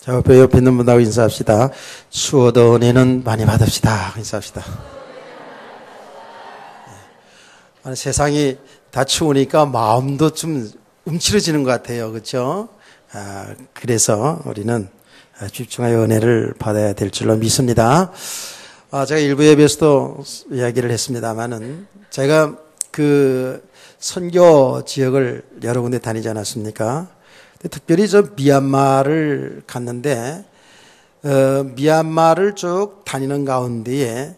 자, 옆에 있는 분하고 인사합시다. 추워도 은혜는 많이 받읍시다. 인사합시다. 아니, 세상이 다 추우니까 마음도 좀 움츠러지는 것 같아요. 그렇죠? 그래서 우리는 집중하여 은혜를 받아야 될 줄로 믿습니다. 제가 일부 예배에서도 이야기를 했습니다만은 제가 그 선교 지역을 여러 군데 다니지 않았습니까? 특별히 저 미얀마를 갔는데 미얀마를 쭉 다니는 가운데에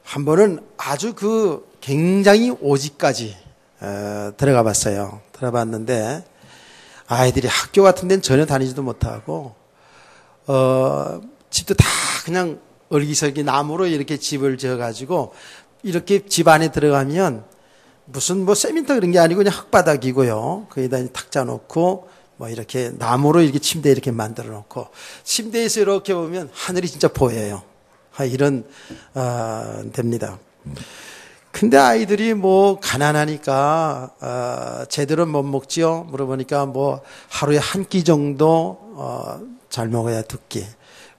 한 번은 아주 그 굉장히 오지까지 들어가 봤어요. 들어봤는데 아이들이 학교 같은 데는 전혀 다니지도 못하고 집도 다 그냥 얼기설기 나무로 이렇게 집을 지어가지고 이렇게 집 안에 들어가면 무슨 뭐 세민터 그런 게 아니고 그냥 흙바닥이고요. 거기다 탁자 놓고 뭐 이렇게 나무로 이렇게 침대 이렇게 만들어 놓고 침대에서 이렇게 보면 하늘이 진짜 보여요. 이런 됩니다. 근데 아이들이 뭐 가난하니까 제대로 못 먹지요. 물어보니까 뭐 하루에 한 끼 정도 잘 먹어야 두 끼.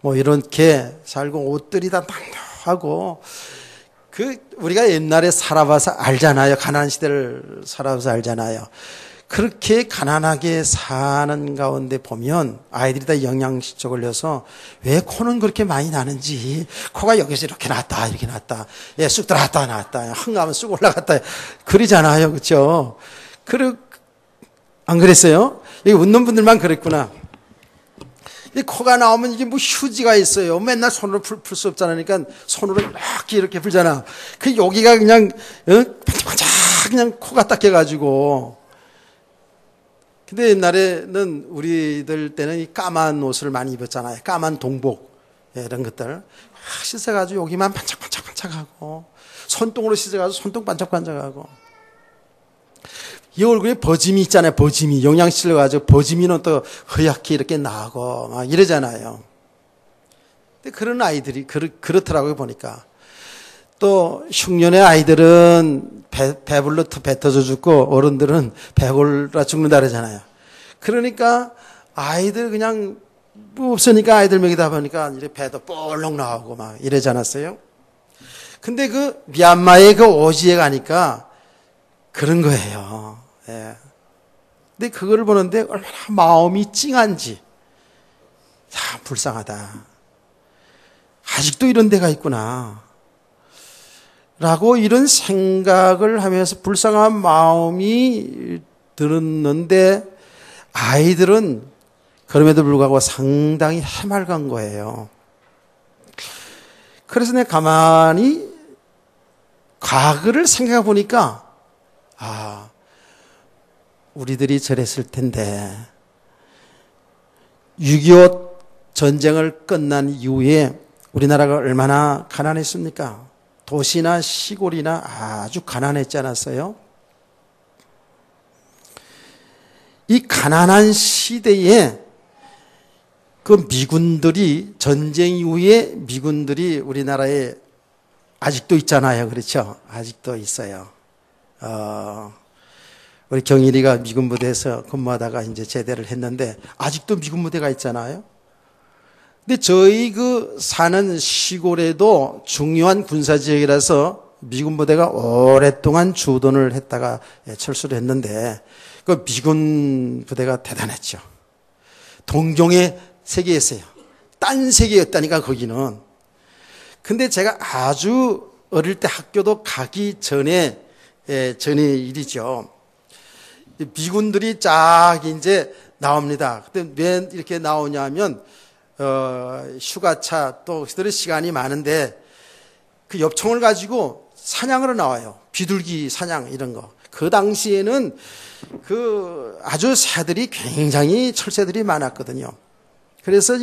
뭐 이렇게 살고 옷들이 다 낭낭하고 우리가 옛날에 살아봐서 알잖아요. 가난한 시대를 살아봐서 알잖아요. 그렇게 가난하게 사는 가운데 보면 아이들이 다 영양실조 걸려서 왜 코는 그렇게 많이 나는지 코가 여기서 이렇게 났다 이렇게 났다 쑥 들어갔다 나왔다 한가하면 쑥 올라갔다 그러잖아요. 그렇죠? 안 그랬어요? 여기 웃는 분들만 그랬구나. 이 코가 나오면 이게 뭐 휴지가 있어요. 맨날 손으로 풀 수 없잖아. 그러니까 손으로 이렇게 풀잖아. 여기가 그냥 반짝반짝 그냥 코가 닦여가지고. 근데 옛날에는 우리들 때는 이 까만 옷을 많이 입었잖아요. 까만 동복 이런 것들 씻어가지고 여기만 반짝반짝반짝하고 손등으로 씻어가지고 손등 반짝반짝하고 이 얼굴에 버짐이 있잖아요. 버짐이 영양실로 가지고 버짐이는 또 허옇게 이렇게 나고 막 이러잖아요. 근데 그런 아이들이 그렇더라고요 보니까. 또 흉년의 아이들은 배불러 배 터져 죽고 어른들은 배골라 죽는다 그러잖아요. 그러니까 아이들 그냥 뭐 없으니까 아이들 먹이다 보니까 이제 배도 볼록 나오고 막 이러지 않았어요? 근데 그 미얀마의 그 오지에 가니까 그런 거예요. 예. 근데 그거를 보는데 얼마나 마음이 찡한지 참 불쌍하다. 아직도 이런 데가 있구나. 라고 이런 생각을 하면서 불쌍한 마음이 들었는데 아이들은 그럼에도 불구하고 상당히 해맑은 거예요. 그래서 내가 가만히 과거를 생각해 보니까 우리들이 저랬을 텐데 6.25 전쟁을 끝난 이후에 우리나라가 얼마나 가난했습니까? 도시나 시골이나 아주 가난했지 않았어요? 이 가난한 시대에 그 미군들이 전쟁 이후에 미군들이 우리나라에 아직도 있잖아요. 그렇죠? 아직도 있어요. 우리 경일이가 미군 부대에서 근무하다가 이제 제대를 했는데 아직도 미군 부대가 있잖아요. 근데 저희 사는 시골에도 중요한 군사지역이라서 미군 부대가 오랫동안 주둔을 했다가 철수를 했는데 그 미군 부대가 대단했죠. 동경의 세계였어요. 딴 세계였다니까 거기는. 근데 제가 아주 어릴 때 학교도 가기 전에 전의 일이죠. 미군들이 쫙 이제 나옵니다. 근데 왜 이렇게 나오냐면 휴가차 또 그들의 시간이 많은데 그 엽총을 가지고 사냥으로 나와요. 비둘기 사냥 이런 거. 그 당시에는 아주 새들이 굉장히 철새들이 많았거든요. 그래서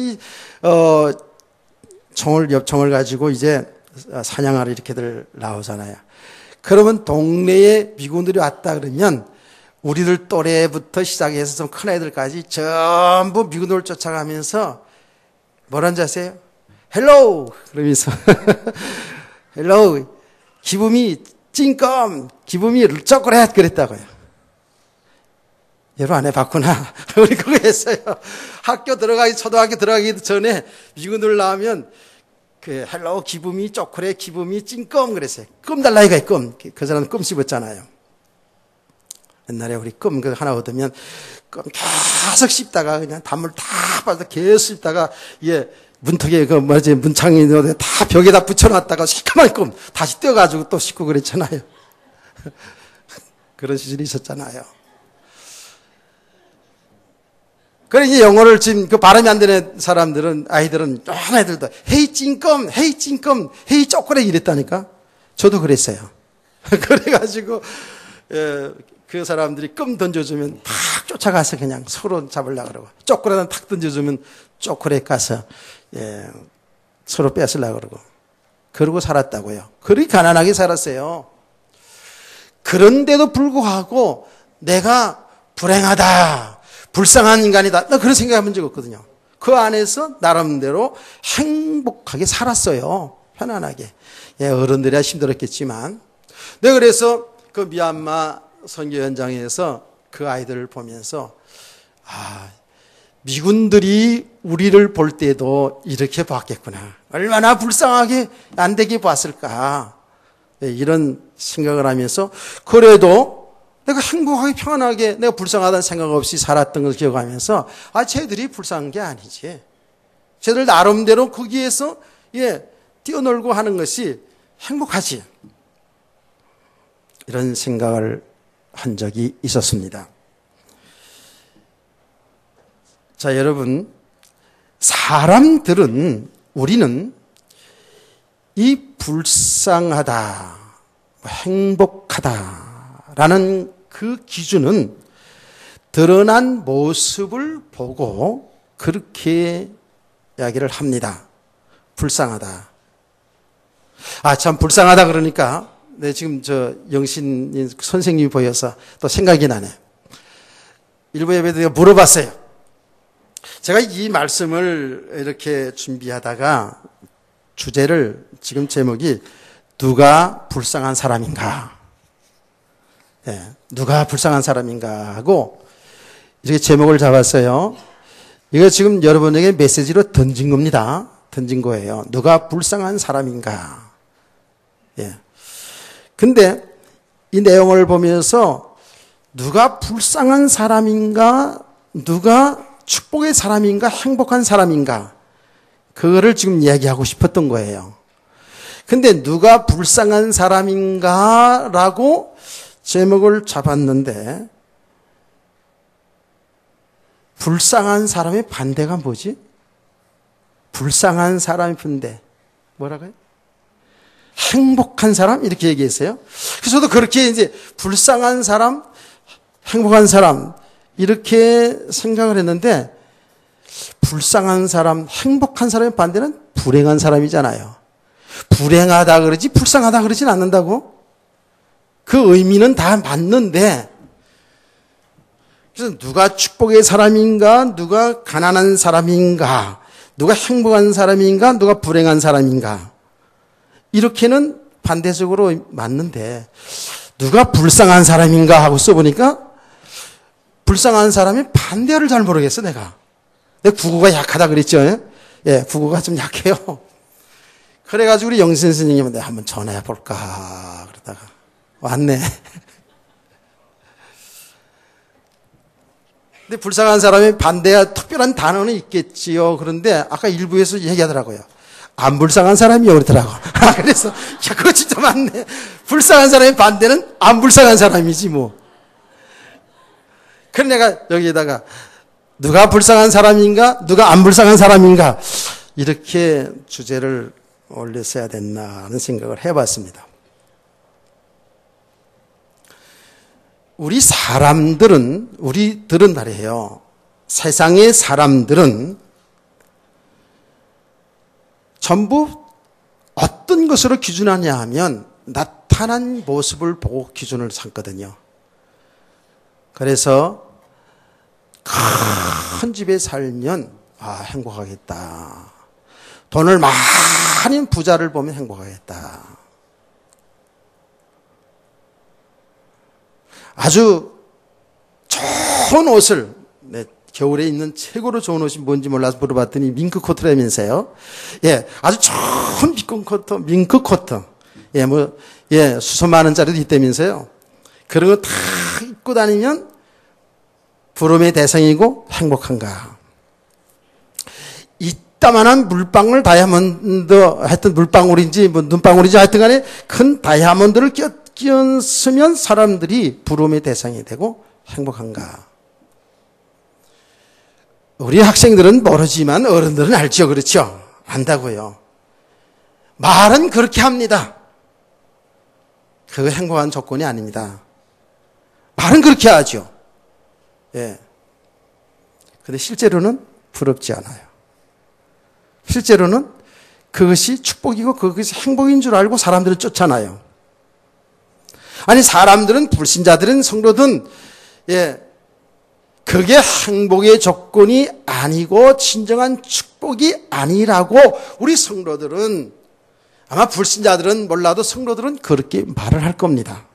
엽총을 가지고 이제 사냥하러 이렇게들 나오잖아요. 그러면 동네에 미군들이 왔다 그러면 우리들 또래부터 시작해서 좀 큰 애들까지 전부 미군을 쫓아가면서 뭐라는 줄 아세요? 헬로우! 그러면서 헬로우! 기분이 찡껌! 기분이 르쩍거려! 그랬다고요. 여러분 안 해봤구나. 우리 그거 했어요. 초등학교 들어가기 전에 미군들 나오면 그 헬로 기분이 초콜릿 기분이 찐껌 그랬어요. 껌 달라 이거야 껌. 그 사람은 껌 씹었잖아요. 옛날에 우리 껌 그 하나 얻으면 껌 계속 씹다가 그냥 단물 다 빠져 계속 씹다가 문턱에 문창에 다 벽에다 붙여놨다가 시커먼 껌 다시 떼어가지고 또 씹고 그랬잖아요. 그런 시절이 있었잖아요. 그래, 이제 영어를 지금 그 발음이 안 되는 사람들은, 아이들은, 애들도, 헤이 찐껌, 헤이 찐껌, 헤이 초콜릿 이랬다니까? 저도 그랬어요. 그래가지고, 그 사람들이 껌 던져주면 탁 쫓아가서 그냥 서로 잡으려고 그러고, 초콜릿은 탁 던져주면 초콜릿 가서, 서로 뺏으려고 그러고. 그러고 살았다고요. 그렇게 가난하게 살았어요. 그런데도 불구하고, 내가 불행하다. 불쌍한 인간이다. 나 그런 생각 해본 적 없거든요. 그 안에서 나름대로 행복하게 살았어요. 편안하게. 어른들이야 힘들었겠지만. 내가 그래서 그 미얀마 선교 현장에서 그 아이들을 보면서, 미군들이 우리를 볼 때도 이렇게 봤겠구나. 얼마나 불쌍하게 안 되게 봤을까. 이런 생각을 하면서, 그래도 내가 행복하게 평안하게 내가 불쌍하다는 생각 없이 살았던 걸 기억하면서 쟤들이 불쌍한 게 아니지. 쟤들 나름대로 거기에서 뛰어놀고 하는 것이 행복하지. 이런 생각을 한 적이 있었습니다. 자, 여러분, 우리는 이 불쌍하다, 행복하다 라는 그 기준은 드러난 모습을 보고 그렇게 이야기를 합니다. 불쌍하다. 참 불쌍하다 그러니까 지금 영신 선생님이 보여서 또 생각이 나네. 일부 예배 때 물어봤어요. 제가 이 말씀을 이렇게 준비하다가 주제를 지금 제목이 누가 불쌍한 사람인가? 누가 불쌍한 사람인가 하고 이렇게 제목을 잡았어요. 이거 지금 여러분에게 메시지로 던진 겁니다. 던진 거예요. 누가 불쌍한 사람인가. 근데 이 내용을 보면서 누가 불쌍한 사람인가, 누가 축복의 사람인가, 행복한 사람인가, 그거를 지금 이야기하고 싶었던 거예요. 근데 누가 불쌍한 사람인가 라고 제목을 잡았는데 불쌍한 사람의 반대가 뭐지? 불쌍한 사람의 반대 뭐라고요? 행복한 사람 이렇게 얘기했어요. 그래서 저도 그렇게 이제 불쌍한 사람, 행복한 사람 이렇게 생각을 했는데 불쌍한 사람, 행복한 사람의 반대는 불행한 사람이잖아요. 불행하다 그러지 불쌍하다 그러진 않는다고? 그 의미는 다 맞는데 그래서 누가 축복의 사람인가, 누가 가난한 사람인가, 누가 행복한 사람인가, 누가 불행한 사람인가 이렇게는 반대적으로 맞는데 누가 불쌍한 사람인가 하고 써보니까 불쌍한 사람의 반대를 잘 모르겠어 내가. 내 국어가 약하다 그랬죠. 국어가 좀 약해요. 그래가지고 우리 영신 선생님한테 한번 전화해볼까 그러다가 왔네. 근데 불쌍한 사람의 반대야 특별한 단어는 있겠지요. 그런데 아까 일부에서 얘기하더라고요. 안 불쌍한 사람이요 그러더라고. 그래서 야 그거 진짜 맞네. 불쌍한 사람의 반대는 안 불쌍한 사람이지 뭐. 그래 내가 여기에다가 누가 불쌍한 사람인가, 누가 안 불쌍한 사람인가 이렇게 주제를 올렸어야 됐나 하는 생각을 해봤습니다. 우리들은 말이에요. 세상의 사람들은 전부 어떤 것으로 기준하냐 하면 나타난 모습을 보고 기준을 삼거든요. 그래서 큰 집에 살면 행복하겠다. 돈을 많이 부자를 보면 행복하겠다. 아주 좋은 옷을, 네, 겨울에 입는 최고로 좋은 옷이 뭔지 몰라서 물어봤더니 밍크 코트라면서요. 예, 아주 좋은 밍크 코트. 예, 수천 만 원짜리도 있다면서요. 그런 거 다 입고 다니면 부름의 대상이고 행복한가. 이따만한 물방울 다이아몬드, 하여튼 물방울인지 눈방울인지 하여튼 간에 큰 다이아몬드를 끼얹으면 사람들이 부름의 대상이 되고 행복한가. 우리 학생들은 모르지만 어른들은 알죠. 그렇죠? 안다고요. 말은 그렇게 합니다. 그거 행복한 조건이 아닙니다. 말은 그렇게 하죠. 예. 근데 실제로는 부럽지 않아요. 실제로는 그것이 축복이고 그것이 행복인 줄 알고 사람들을 쫓아나요. 아니, 사람들은, 불신자들은, 성도든, 예, 그게 행복의 조건이 아니고 진정한 축복이 아니라고 우리 성도들은, 아마 불신자들은 몰라도 성도들은 그렇게 말을 할 겁니다.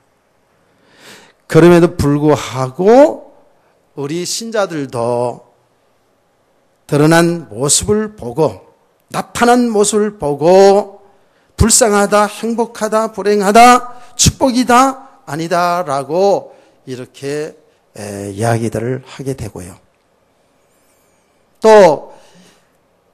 그럼에도 불구하고 우리 신자들도 드러난 모습을 보고, 나타난 모습을 보고 불쌍하다, 행복하다, 불행하다, 축복이다, 아니다라고 이렇게 이야기들을 하게 되고요. 또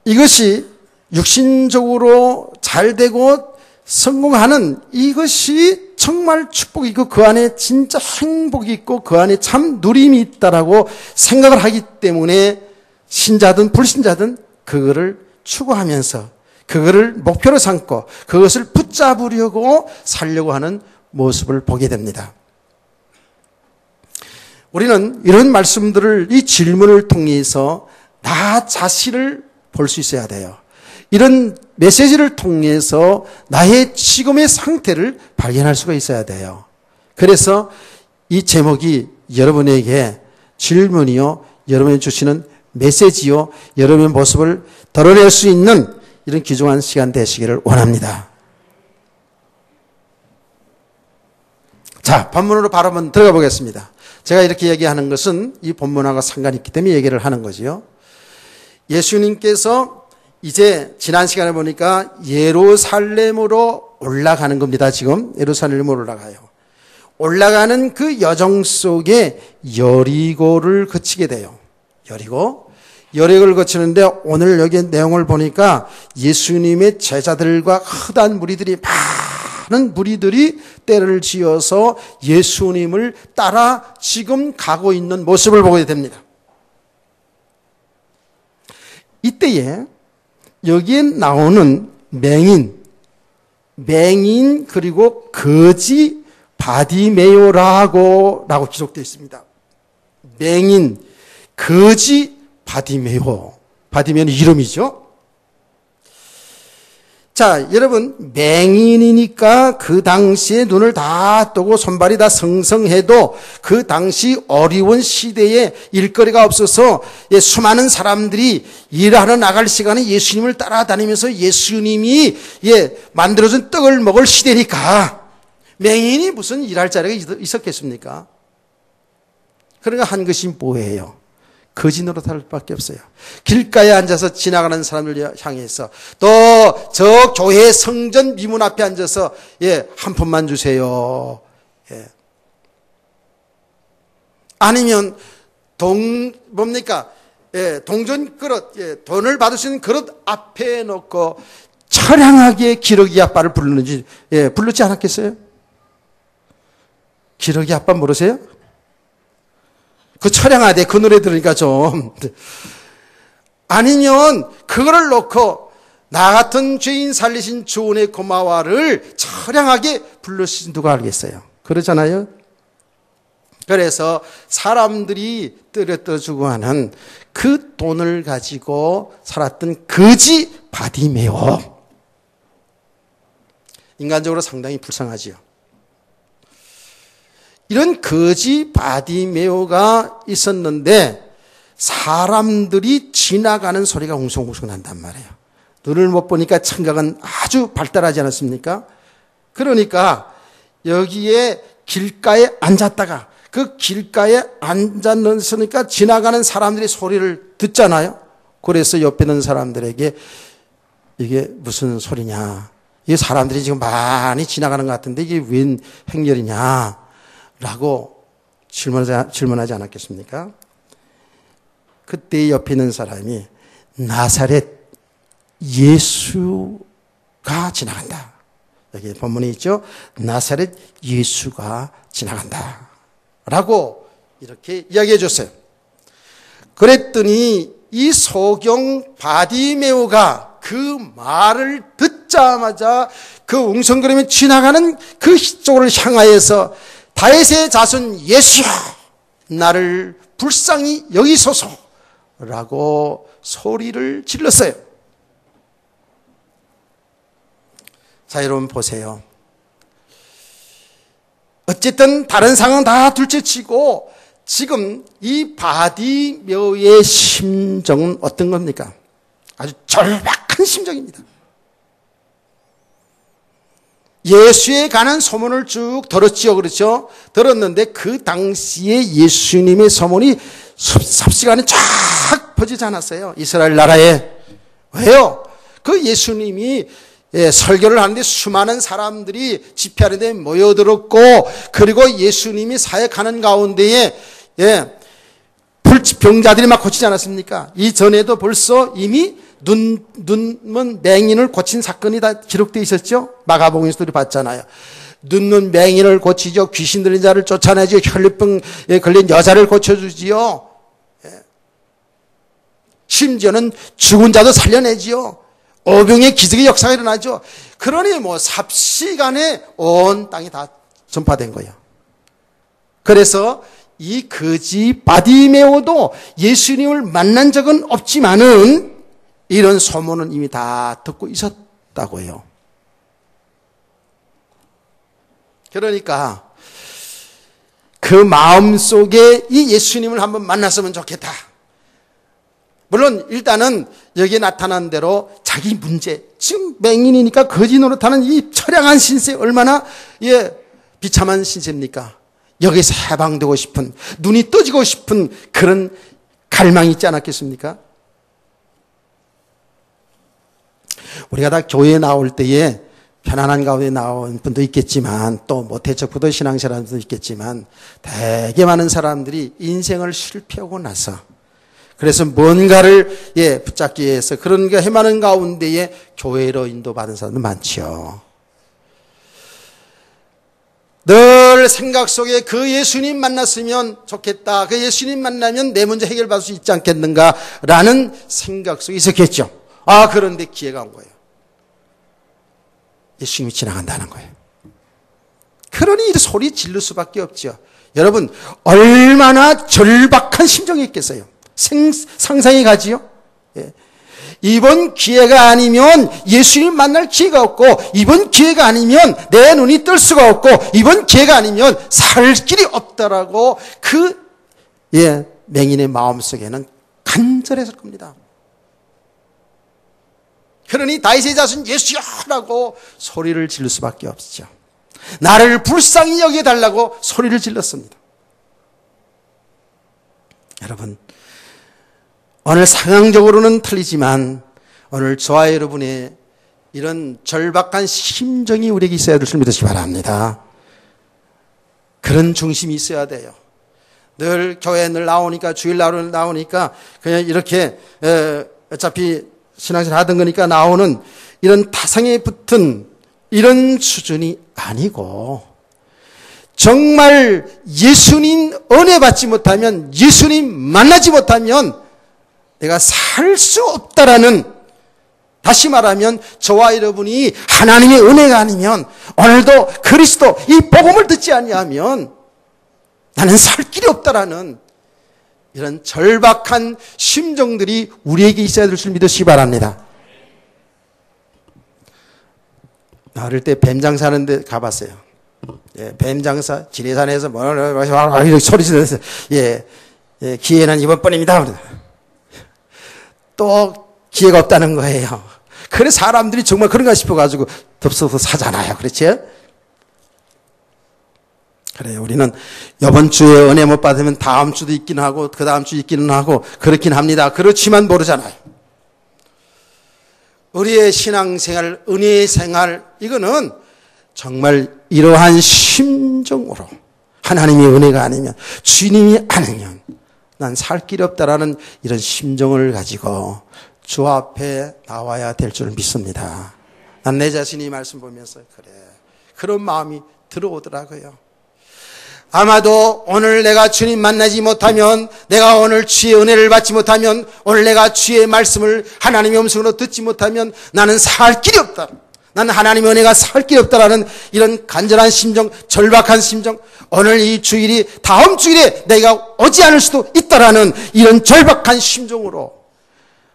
이것이 육신적으로 잘 되고 성공하는 이것이 정말 축복이고 그 안에 진짜 행복이 있고 그 안에 참 누림이 있다라고 생각을 하기 때문에 신자든 불신자든 그거를 추구하면서 그거를 목표로 삼고 그것을 붙잡으려고 살려고 하는 모습을 보게 됩니다. 우리는 이런 말씀들을, 이 질문을 통해서 나 자신을 볼 수 있어야 돼요. 이런 메시지를 통해서 나의 지금의 상태를 발견할 수가 있어야 돼요. 그래서 이 제목이 여러분에게 질문이요, 여러분이 주시는 메시지요, 여러분의 모습을 드러낼 수 있는 이런 귀중한 시간 되시기를 원합니다. 자, 본문으로 바로 한번 들어가 보겠습니다. 제가 이렇게 얘기하는 것은 이 본문하고 상관이 있기 때문에 얘기를 하는 거지요. 예수님께서 이제 지난 시간에 보니까 예루살렘으로 올라가는 겁니다. 지금 예루살렘으로 올라가요. 올라가는 그 여정 속에 여리고를 거치게 돼요. 여리고를 거치는데 오늘 여기 내용을 보니까 예수님의 제자들과 흔한 무리들이, 많은 무리들이 때를 지어서 예수님을 따라 지금 가고 있는 모습을 보게 됩니다. 이때에 여기에 나오는 맹인 그리고 거지 바디메오라고 기록되어 있습니다. 맹인, 거지 바디메오는 이름이죠. 자, 여러분, 맹인이니까 그 당시에 눈을 다 뜨고 손발이 다 성성해도 그 당시 어려운 시대에 일거리가 없어서 수많은 사람들이 일하러 나갈 시간에 예수님을 따라다니면서 예수님이 만들어준 떡을 먹을 시대니까 맹인이 무슨 일할 자리가 있었겠습니까? 그러니까 한 것이 뭐예요? 거지 노릇할 수밖에 없어요. 길가에 앉아서 지나가는 사람을 향해서, 또 저 교회 성전 미문 앞에 앉아서 한 푼만 주세요. 아니면 동전 그릇, 돈을 받을 수 있는 그릇 앞에 놓고 처량하게 기러기 아빠를 부르지 않았겠어요? 기러기 아빠 모르세요? 그 처량하대, 그 노래 들으니까 좀. 아니면 그거를 놓고 나 같은 죄인 살리신 주 은혜 고마워를 처량하게 불러주신 누가 알겠어요? 그러잖아요. 그래서 사람들이 떨어뜨려주고 하는 그 돈을 가지고 살았던 거지 바디메오. 인간적으로 상당히 불쌍하지요. 이런 거지 바디메오가 있었는데 사람들이 지나가는 소리가 웅성웅성 난단 말이에요. 눈을 못 보니까 청각은 아주 발달하지 않았습니까? 그러니까 여기에 길가에 앉았다가 그 길가에 앉았으니까 지나가는 사람들이 소리를 듣잖아요. 그래서 옆에 있는 사람들에게 이게 무슨 소리냐. 이 사람들이 지금 많이 지나가는 것 같은데 이게 웬 행렬이냐. 라고 질문하지 않았겠습니까? 그때 옆에 있는 사람이 나사렛 예수가 지나간다. 여기 본문에 있죠. 나사렛 예수가 지나간다. 라고 이렇게 이야기해 줬어요. 그랬더니 이 소경 바디메오가 그 말을 듣자마자 그 웅성거리며 지나가는 그 쪽을 향하여서 다윗의 자손 예수야 나를 불쌍히 여기소서 라고 소리를 질렀어요. 자, 여러분 보세요. 어쨌든 다른 상황 다 둘째치고 지금 이 바디메오의 심정은 어떤 겁니까? 아주 절박한 심정입니다. 예수에 관한 소문을 쭉 들었지요. 그렇죠? 들었는데 그 당시에 예수님의 소문이 삽시간에 쫙 퍼지지 않았어요. 이스라엘 나라에. 왜요? 그 예수님이 설교를 하는데 수많은 사람들이 집회하는 데 모여들었고, 그리고 예수님이 사역하는 가운데에 불치병자들이 막 고치지 않았습니까? 이전에도 벌써 이미 눈먼 맹인을 고친 사건이 다 기록되어 있었죠. 마가복음에서 우리 봤잖아요. 눈먼 맹인을 고치죠. 귀신 들린 자를 쫓아내죠. 혈류병에 걸린 여자를 고쳐주지요. 심지어는 죽은 자도 살려내지요. 오병의 기적의 역사가 일어나죠. 그러니 뭐 삽시간에 온 땅이 다 전파된 거예요. 그래서 이 거지 바디메오도 예수님을 만난 적은 없지만은 이런 소문은 이미 다 듣고 있었다고요. 그러니까 그 마음속에 이 예수님을 한번 만났으면 좋겠다. 물론 일단은 여기에 나타난 대로 자기 문제, 지금 맹인이니까 거지 노릇하는 이 처량한 신세 얼마나 비참한 신세입니까? 여기서 해방되고 싶은, 눈이 떠지고 싶은 그런 갈망이 있지 않았겠습니까? 우리가 다 교회에 나올 때에 편안한 가운데 나온 분도 있겠지만 또 모태적부도 신앙생활도 있겠지만 되게 많은 사람들이 인생을 실패하고 나서 그래서 뭔가를 붙잡기 위해서 그런 거 헤매는 가운데에 교회로 인도받은 사람도 많죠. 늘 생각 속에 그 예수님 만났으면 좋겠다. 그 예수님 만나면 내 문제 해결받을 수 있지 않겠는가라는 생각 속에 있었겠죠. 그런데 기회가 온 거예요. 예수님이 지나간다는 거예요. 그러니 이 소리 지를 수밖에 없죠. 여러분 얼마나 절박한 심정이 있겠어요. 상상이 가지요. 이번 기회가 아니면 예수님 만날 기회가 없고, 이번 기회가 아니면 내 눈이 뜰 수가 없고, 이번 기회가 아니면 살 길이 없다라고 그 맹인의 마음속에는 간절했을 겁니다. 그러니 다윗의 자손 예수야라고 소리를 지를 수밖에 없죠. 나를 불쌍히 여겨달라고 소리를 질렀습니다. 여러분, 오늘 상황적으로는 틀리지만 오늘 저와 여러분의 이런 절박한 심정이 우리에게 있어야 될 줄 믿으시기 바랍니다. 그런 중심이 있어야 돼요. 늘 교회에 늘 나오니까, 주일 나오니까 그냥 이렇게 어차피 신앙생활 하던 거니까 나오는 이런 타성에 붙은 이런 수준이 아니고, 정말 예수님 은혜 받지 못하면, 예수님 만나지 못하면 내가 살 수 없다라는, 다시 말하면 저와 여러분이 하나님의 은혜가 아니면, 오늘도 그리스도 이 복음을 듣지 아니하면 나는 살 길이 없다라는 이런 절박한 심정들이 우리에게 있어야 될 줄 믿으시기 바랍니다. 어릴 때 뱀장사 하는 데 가봤어요. 뱀장사, 지리산에서 이렇게 소리 지르면서 기회는 이번뿐입니다. 또 기회가 없다는 거예요. 그래 사람들이 정말 그런가 싶어가지고 덥석덥석 사잖아요. 그렇지? 그래요. 우리는 이번 주에 은혜 못 받으면 다음 주도 있긴 하고 그 다음 주 있기는 하고 그렇긴 합니다. 그렇지만 모르잖아요. 우리의 신앙생활, 은혜의 생활, 이거는 정말 이러한 심정으로 하나님의 은혜가 아니면, 주님이 아니면 난 살 길이 없다라는 이런 심정을 가지고 주 앞에 나와야 될 줄 믿습니다. 난 내 자신이 말씀 보면서 그래, 그런 마음이 들어오더라고요. 아마도 오늘 내가 주님 만나지 못하면, 내가 오늘 주의 은혜를 받지 못하면, 오늘 내가 주의 말씀을 하나님의 음성으로 듣지 못하면 나는 살 길이 없다. 나는 하나님의 은혜가 살 길이 없다라는 이런 간절한 심정, 절박한 심정, 오늘 이 주일이 다음 주일에 내가 오지 않을 수도 있다라는 이런 절박한 심정으로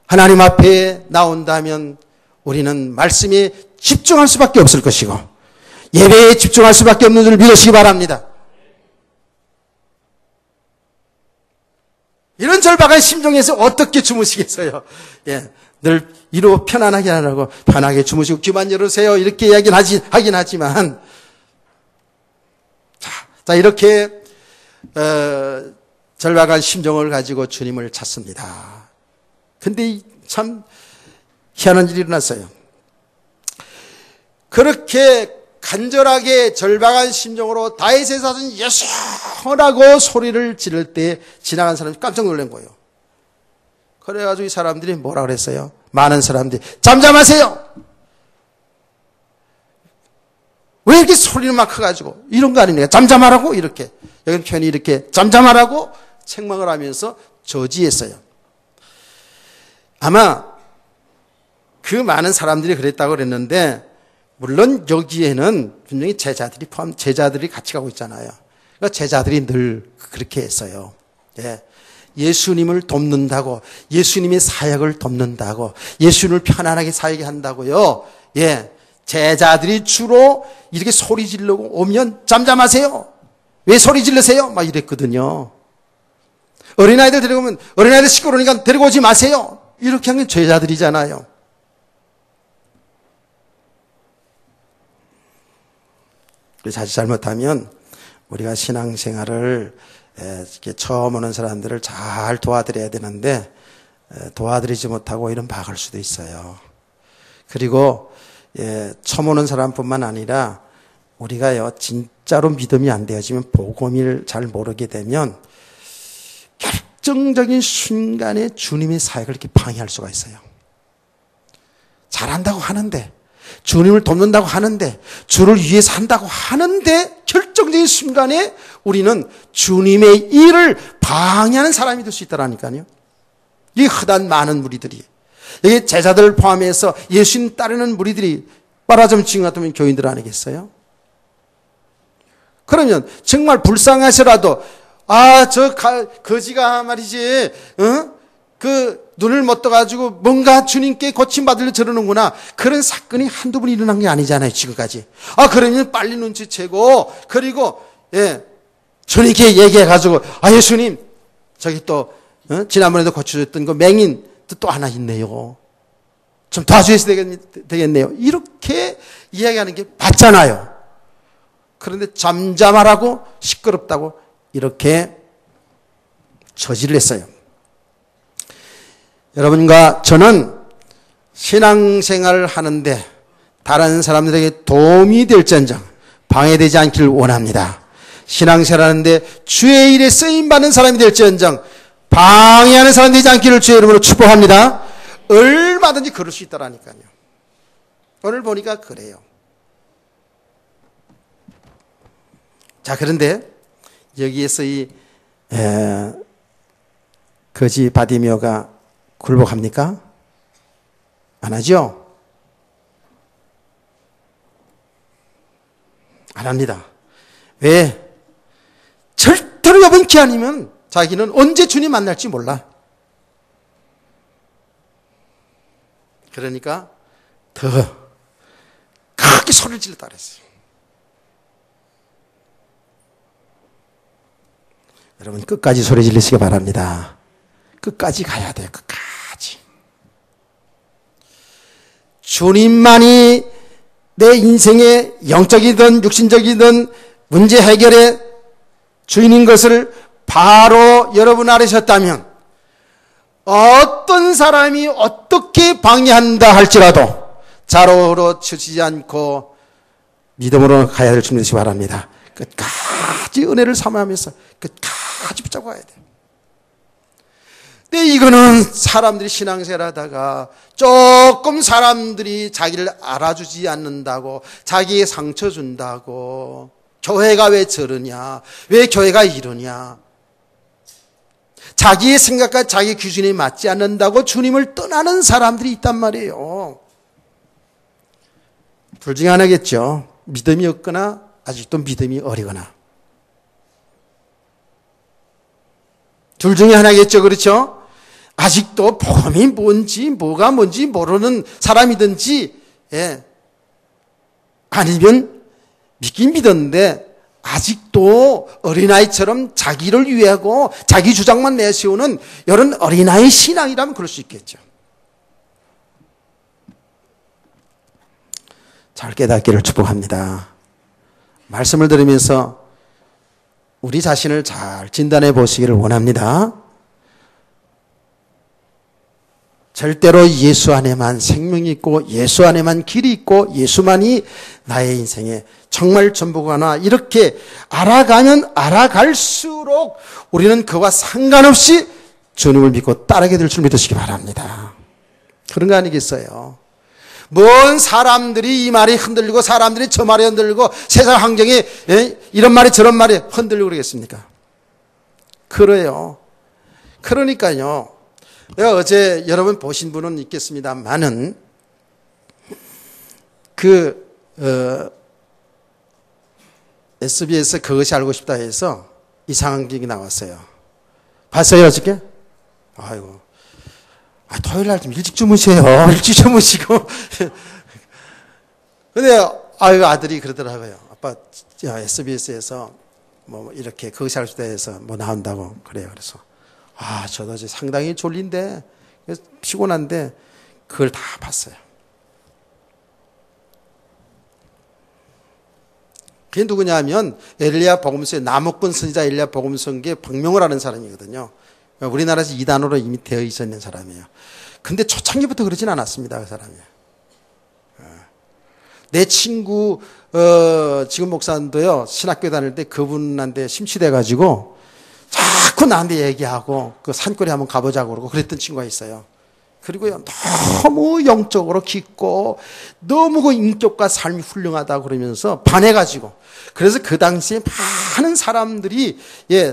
하나님 앞에 나온다면 우리는 말씀에 집중할 수밖에 없을 것이고 예배에 집중할 수밖에 없는 줄 믿으시기 바랍니다. 이런 절박한 심정에서 어떻게 주무시겠어요? 예, 늘 이로 편안하게 하라고 편하게 주무시고 귀만 열으세요 이렇게 이야기는 하긴 하지만 자 이렇게 절박한 심정을 가지고 주님을 찾습니다. 근데 참 희한한 일이 일어났어요. 그렇게 간절하게 절박한 심정으로 다윗의 사슴 예수라고 소리를 지를 때 지나간 사람이 깜짝 놀란 거예요. 그래가지고 이 사람들이 뭐라 그랬어요? 많은 사람들이 잠잠하세요. 왜 이렇게 소리를 막 커가지고 이런 거 아닙니까? 잠잠하라고 이렇게 여기 편히 이렇게 잠잠하라고 책망을 하면서 저지했어요. 아마 그 많은 사람들이 그랬다고 그랬는데 물론 여기에는 분명히 제자들이 같이 가고 있잖아요. 그러니까 제자들이 늘 그렇게 했어요. 예. 예수님을 돕는다고, 예수님의 사역을 돕는다고, 예수님을 편안하게 살게 한다고요. 예. 제자들이 주로 이렇게 소리 지르고 오면 잠잠하세요. 왜 소리 지르세요? 막 이랬거든요. 어린아이들 데리고 오면 어린아이들 시끄러우니까 데리고 오지 마세요. 이렇게 하는 게 제자들이잖아요. 자칫 잘못하면 우리가 신앙생활을 이렇게 처음 오는 사람들을 잘 도와드려야 되는데 도와드리지 못하고 이런 박을 수도 있어요. 그리고 처음 오는 사람뿐만 아니라 우리가요 진짜로 믿음이 안 되어지면 복음을 잘 모르게 되면 결정적인 순간에 주님의 사역을 이렇게 방해할 수가 있어요. 잘한다고 하는데 주님을 돕는다고 하는데 주를 위해서 한다고 하는데 결정적인 순간에 우리는 주님의 일을 방해하는 사람이 될 수 있다라니까요. 이 흔한 많은 무리들이 여기 제자들을 포함해서 예수님 따르는 무리들이 빨아점 지금 같으면 교인들 아니겠어요? 그러면 정말 불쌍하시라도 저 거지가 말이지 그 눈을 못 떠가지고 뭔가 주님께 고침받으려 저러는구나. 그런 사건이 한두 번 일어난 게 아니잖아요, 지금까지. 그러면 빨리 눈치채고, 그리고, 주님께 얘기해가지고, 예수님, 저기 또, 지난번에도 고쳐줬던 그 맹인 또 하나 있네요. 좀 도와주셔야 되겠네요. 이렇게 이야기하는 게 맞잖아요. 그런데 잠잠하라고, 시끄럽다고, 이렇게 저지를 했어요. 여러분과 저는 신앙생활을 하는데 다른 사람들에게 도움이 될지언정 방해되지 않기를 원합니다. 신앙생활을 하는데 주의 일에 쓰임받는 사람이 될지언정 방해하는 사람이 되지 않기를 주의 이름으로 축복합니다. 얼마든지 그럴 수 있다라니까요. 오늘 보니까 그래요. 자, 그런데 여기에서 이 거지 바디메오가 굴복합니까? 안 하죠? 안 합니다. 왜? 절대로 여분키 아니면 자기는 언제 주님 만날지 몰라. 그러니까 더 크게 소리를 질렀다 그랬어요. 여러분 끝까지 소리 지르시기 바랍니다. 끝까지 가야 돼요. 끝까지. 주님만이 내 인생의 영적이든 육신적이든 문제 해결의 주인인 것을 바로 여러분 알으셨다면 어떤 사람이 어떻게 방해한다 할지라도 좌로우로 치지 않고 믿음으로 가야 될 준비 되시기 바랍니다. 끝까지 은혜를 사모하면서 끝까지 붙잡고 가야 돼요. 근데 이거는 사람들이 신앙생활 하다가 조금 사람들이 자기를 알아주지 않는다고, 자기의 상처 준다고, 교회가 왜 저러냐, 왜 교회가 이러냐, 자기의 생각과 자기 기준에 맞지 않는다고 주님을 떠나는 사람들이 있단 말이에요. 둘 중에 하나겠죠. 믿음이 없거나 아직도 믿음이 어리거나. 둘 중에 하나겠죠. 그렇죠? 아직도 복음이 뭔지 뭐가 뭔지 모르는 사람이든지, 예, 아니면 믿긴 믿었는데 아직도 어린아이처럼 자기를 위하고 자기 주장만 내세우는 이런 어린아이 신앙이라면 그럴 수 있겠죠. 잘 깨닫기를 축복합니다. 말씀을 들으면서 우리 자신을 잘 진단해 보시기를 원합니다. 절대로 예수 안에만 생명이 있고 예수 안에만 길이 있고 예수만이 나의 인생의 정말 전부가나 이렇게 알아가면 알아갈수록 우리는 그와 상관없이 주님을 믿고 따르게 될 줄 믿으시기 바랍니다. 그런 거 아니겠어요? 뭔 사람들이 이 말이 흔들리고 사람들이 저 말이 흔들리고 세상 환경이 이런 말이 저런 말이 흔들리고 그러겠습니까? 그래요. 그러니까요. 내가 어제 여러분 보신 분은 있겠습니다만은 SBS 그것이 알고 싶다 해서 이상한 기획이 나왔어요. 봤어요 어저께? 아이고, 토요일 날 좀 일찍 주무세요. 일찍 주무시고. 근데 아들이 그러더라고요. 아빠 SBS에서 뭐 이렇게 그것이 알고 싶다 해서 뭐 나온다고 그래요. 그래서 저도 이제 상당히 졸린데, 피곤한데, 그걸 다 봤어요. 그게 누구냐 하면, 엘리야 복음서의 나무꾼 선지자 엘리야 복음서에 박명을 하는 사람이거든요. 우리나라에서 2단으로 이미 되어 있었는 사람이에요. 근데 초창기부터 그러진 않았습니다, 그 사람이. 내 친구, 지금 목사님도요, 신학교 다닐 때 그분한테 심취돼가지고, 자꾸 나한테 얘기하고 그 산골에 한번 가보자고 그러고 그랬던 친구가 있어요. 그리고요, 너무 영적으로 깊고 너무 그 인격과 삶이 훌륭하다 그러면서 반해가지고, 그래서 그 당시에 많은 사람들이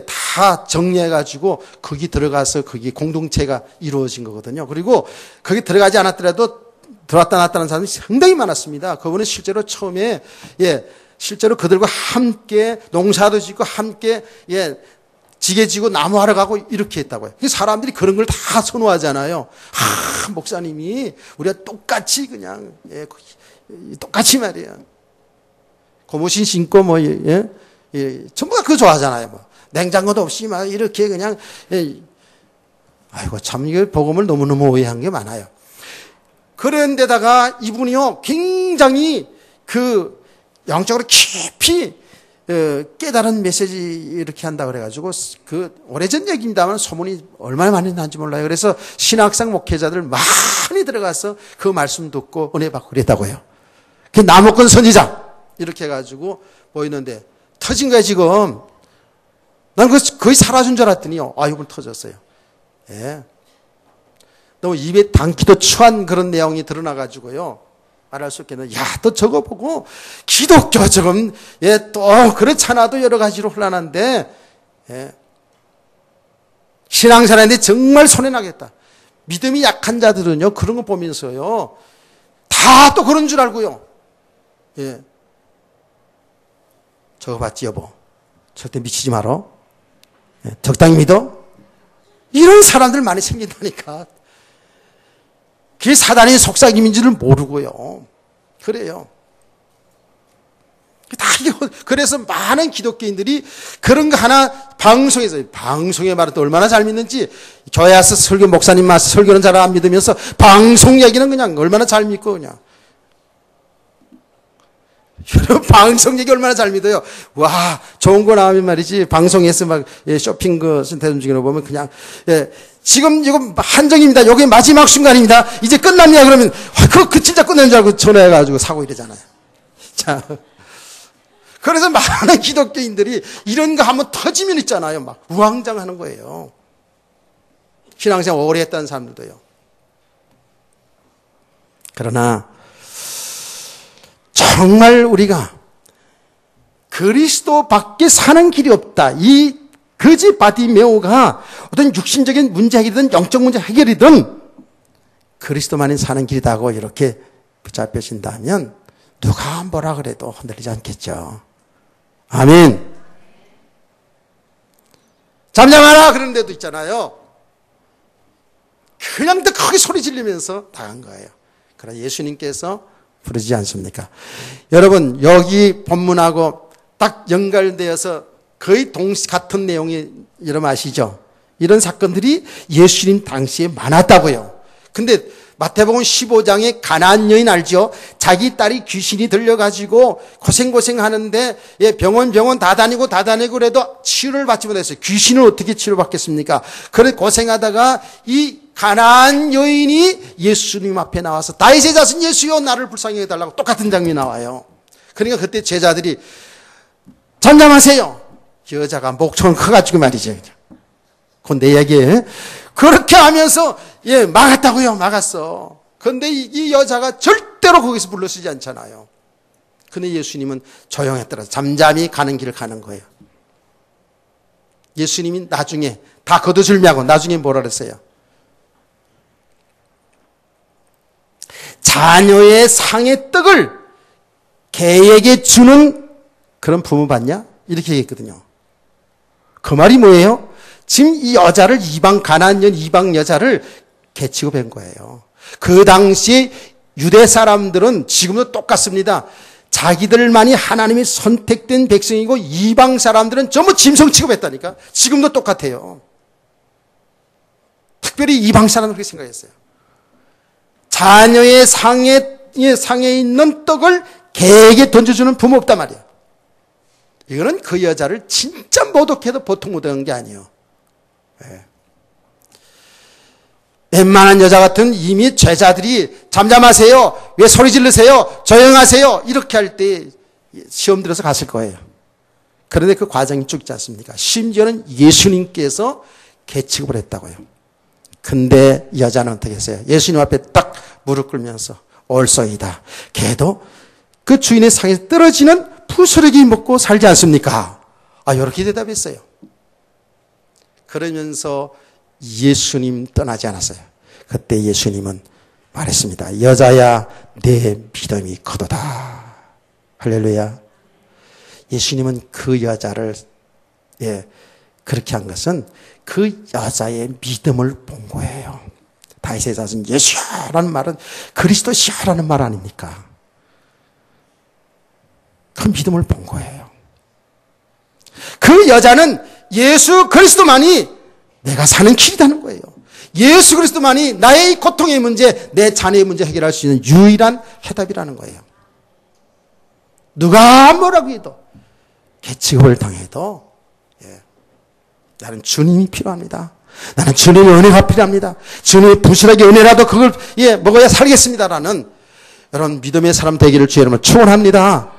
다 정리해가지고 거기 들어가서 거기 공동체가 이루어진 거거든요. 그리고 거기 들어가지 않았더라도 들어왔다 나왔다는 사람이 상당히 많았습니다. 그분은 실제로 처음에 실제로 그들과 함께 농사도 짓고 함께 지게 지고 나무하러 가고 이렇게 했다고요. 사람들이 그런 걸 다 선호하잖아요. 목사님이 우리가 똑같이 그냥 똑같이 말이야. 고무신 신고 전부 다 그거 좋아하잖아요. 뭐 냉장고도 없이 막 이렇게 그냥 아이고 참 이거 복음을 너무너무 오해한 게 많아요. 그런데다가 이분이요 굉장히 그 영적으로 깊이 깨달은 메시지 이렇게 한다 그래가지고 그 오래전 얘기입니다만 소문이 얼마나 많이 난지 몰라요. 그래서 신학생 목회자들 많이 들어가서 그 말씀 듣고 은혜 받고 그랬다고요. 그 나무꾼 선지자 이렇게 해가지고 보이는데 터진 거야 지금. 난 거의 사라진 줄 알았더니요. 이번 터졌어요. 너무 입에 담기도 추한 그런 내용이 드러나가지고요. 말할 수 없겠네. 또 저거 보고 기독교 지금 또 그렇잖아도 여러 가지로 혼란한데 신앙생활인데 정말 손해나겠다. 믿음이 약한 자들은요 그런 거 보면서요 다 또 그런 줄 알고요. 저거 봤지 여보? 절대 미치지 마라. 적당히 믿어? 이런 사람들 많이 생긴다니까. 그게 사단의 속삭임인지를 모르고요. 그래요. 그래서 많은 기독교인들이 그런 거 하나 방송에 말해도 얼마나 잘 믿는지, 교회 와서 설교, 목사님 와서 설교는 잘 안 믿으면서 방송 얘기는 그냥 얼마나 잘 믿고 그냥. 여러분, 방송 얘기 얼마나 잘 믿어요. 와, 좋은 거 나오면 말이지, 방송에서 막, 쇼핑 센터 중에 보면 그냥, 지금 이거 한정입니다. 여기 마지막 순간입니다. 이제 끝납니다. 그러면, 그 진짜 끝낸 줄 알고 전화해가지고 사고 이러잖아요. 자. 그래서 많은 기독교인들이 이런 거 한번 터지면 있잖아요. 막 우왕좌왕하는 거예요. 신앙생활 오래 했다는 사람들도요. 그러나 정말 우리가 그리스도 밖에 사는 길이 없다. 이 거지 바디메오가 어떤 육신적인 문제 해결이든 영적 문제 해결이든 그리스도만이 사는 길이다고 이렇게 붙잡혀진다면 누가 뭐라 그래도 흔들리지 않겠죠. 아멘. 잠잠하라 그런 데도 있잖아요. 그냥 더 크게 소리 지르면서 당한 거예요. 그러나 예수님께서 부르지 않습니까? 여러분, 여기 본문하고 딱 연결되어서 거의 같은 내용이 여러분 아시죠? 이런 사건들이 예수님 당시에 많았다고요. 근데 마태복음 15장에 가나안 여인 알죠? 자기 딸이 귀신이 들려가지고 고생하는데 병원 다 다니고 그래도 치료를 받지 못했어요. 귀신을 어떻게 치료받겠습니까? 그래 고생하다가 이 가나안 여인이 예수님 앞에 나와서 다윗의 자손 예수여 나를 불쌍히 해달라고 똑같은 장면이 나와요. 그러니까 그때 제자들이 잠잠하세요. 여자가 목청을 커가지고 말이죠. 그건 내 얘기예요. 그렇게 하면서 막았다고요. 막았어. 그런데 이 여자가 절대로 거기서 불러서지 않잖아요. 근데 예수님은 조용했더라. 잠잠히 가는 길을 가는 거예요. 예수님이 나중에 다 거두절미하고 나중에 뭐라 그랬어요? 자녀의 상의 떡을 개에게 주는 그런 부모 봤냐? 이렇게 얘기했거든요. 그 말이 뭐예요? 지금 이 여자를 가나안 이방 여자를 개치고 뵌 거예요. 그 당시에 유대 사람들은 지금도 똑같습니다. 자기들만이 하나님이 선택된 백성이고 이방 사람들은 전부 짐승 취급했다니까. 지금도 똑같아요. 특별히 이방 사람들 그렇게 생각했어요. 자녀의 상에 있는 떡을 개에게 던져주는 부모 없단 말이에요. 이거는 그 여자를 진짜 모독해도 보통 못하는 게 아니에요. 웬만한 여자 같은 이미 제자들이 잠잠하세요. 왜 소리 지르세요? 조용하세요. 이렇게 할 때 시험 들어서 갔을 거예요. 그런데 그 과정이 쭉 있지 않습니까? 심지어는 예수님께서 개취급을 했다고요. 근데 여자는 어떻게 했어요? 예수님 앞에 딱 무릎 꿇으면서 올소이다. 걔도 그 주인의 상에서 떨어지는 푸스러기 먹고 살지 않습니까? 이렇게 대답했어요. 그러면서 예수님 떠나지 않았어요. 그때 예수님은 말했습니다. 여자야, 내 믿음이 크도다. 할렐루야. 예수님은 그 여자를 그렇게 한 것은 그 여자의 믿음을 본 거예요. 다윗의 자손 예수라는 말은 그리스도시라는 말 아닙니까? 그 믿음을 본 거예요. 그 여자는 예수 그리스도만이 내가 사는 길이라는 거예요. 예수 그리스도만이 나의 고통의 문제, 내 자녀의 문제 해결할 수 있는 유일한 해답이라는 거예요. 누가 뭐라고 해도 개취급을 당해도 나는 주님이 필요합니다. 나는 주님의 은혜가 필요합니다. 주님의 부실하게 은혜라도 그걸 먹어야 살겠습니다라는 여러분 믿음의 사람 되기를 주의 이름으로 축원합니다.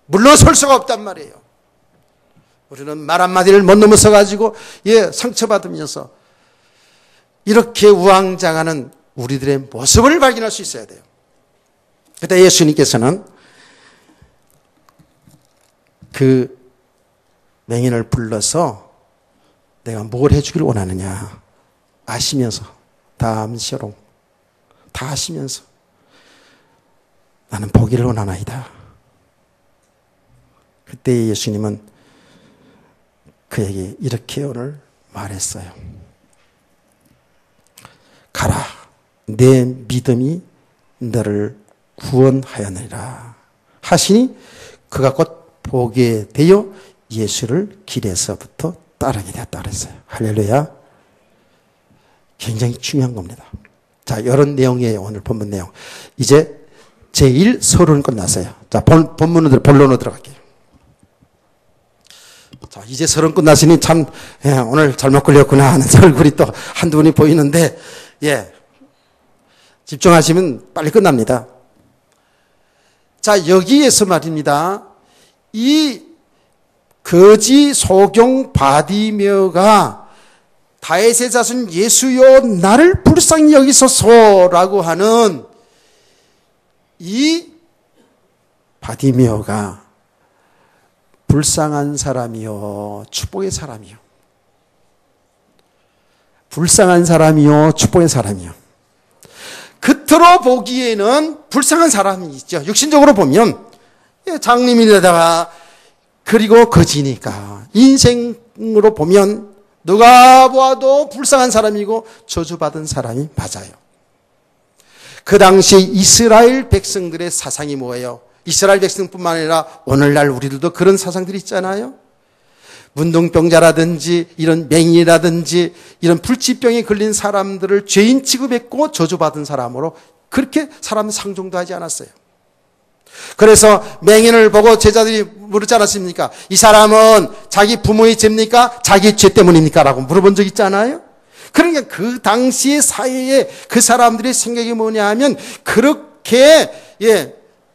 물러설 수가 없단 말이에요. 우리는 말 한마디를 못 넘어서 가지고 상처받으면서 이렇게 우왕좌왕하는 우리들의 모습을 발견할 수 있어야 돼요. 그때 예수님께서는 그 맹인을 불러서 내가 뭘 해주길 원하느냐 아시면서 다음시롱 다 아시면서 나는 보기를 원하나이다. 그때 예수님은 그에게 이렇게 오늘 말했어요. 가라, 내 믿음이 너를 구원하였느니라 하시니 그가 곧 보게 되어 예수를 길에서부터 따르게 되었다 그랬어요. 할렐루야. 굉장히 중요한 겁니다. 자, 이런 내용이에요. 오늘 본문 내용. 이제 제1서론은 끝났어요. 자, 본론으로 들어갈게요. 자, 이제 서론 끝났으니 참, 오늘 잘못 걸렸구나 하는 얼굴이 또 한두 분이 보이는데, 집중하시면 빨리 끝납니다. 자, 여기에서 말입니다. 이 거지 소경 바디메오가 다윗의 자손 예수여 나를 불쌍히 여기소서라고 하는 이 바디메오가 불쌍한 사람이요 축복의 사람이요. 불쌍한 사람이요 축복의 사람이요. 겉으로 보기에는 불쌍한 사람이 있죠. 육신적으로 보면 장님이라다가 그리고 거지니까 인생으로 보면 누가 보아도 불쌍한 사람이고 저주받은 사람이 맞아요. 그 당시 이스라엘 백성들의 사상이 뭐예요? 이스라엘 백성뿐만 아니라 오늘날 우리들도 그런 사상들이 있잖아요. 문둥병자라든지 이런 맹인이라든지 이런 불치병에 걸린 사람들을 죄인 취급했고 저주받은 사람으로 그렇게 사람 상종도 하지 않았어요. 그래서 맹인을 보고 제자들이 물었지 않았습니까? 이 사람은 자기 부모의 죄입니까? 자기 죄 때문입니까? 라고 물어본 적 있잖아요. 그러니까 그 당시의 사회에 그 사람들의 생각이 뭐냐 하면 그렇게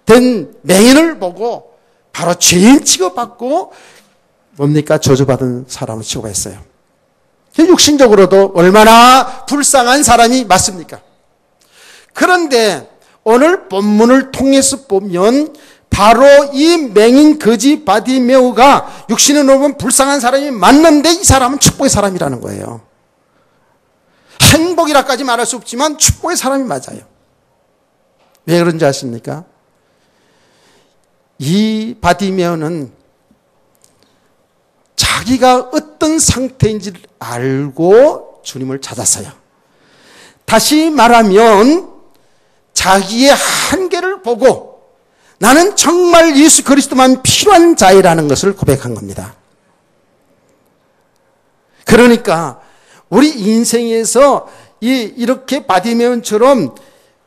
된 맹인을 보고 바로 죄인 취급받고 뭡니까? 저주받은 사람을 취급했어요. 육신적으로도 얼마나 불쌍한 사람이 맞습니까? 그런데 오늘 본문을 통해서 보면 바로 이 맹인 거지 바디메오가 육신으로 보면 불쌍한 사람이 맞는데 이 사람은 축복의 사람이라는 거예요. 행복이라까지 말할 수 없지만 축복의 사람이 맞아요. 왜 그런지 아십니까? 이 바디메오는 자기가 어떤 상태인지를 알고 주님을 찾았어요. 다시 말하면 자기의 한계를 보고 나는 정말 예수 그리스도만 필요한 자이라는 것을 고백한 겁니다. 그러니까 우리 인생에서 이렇게 바디메온처럼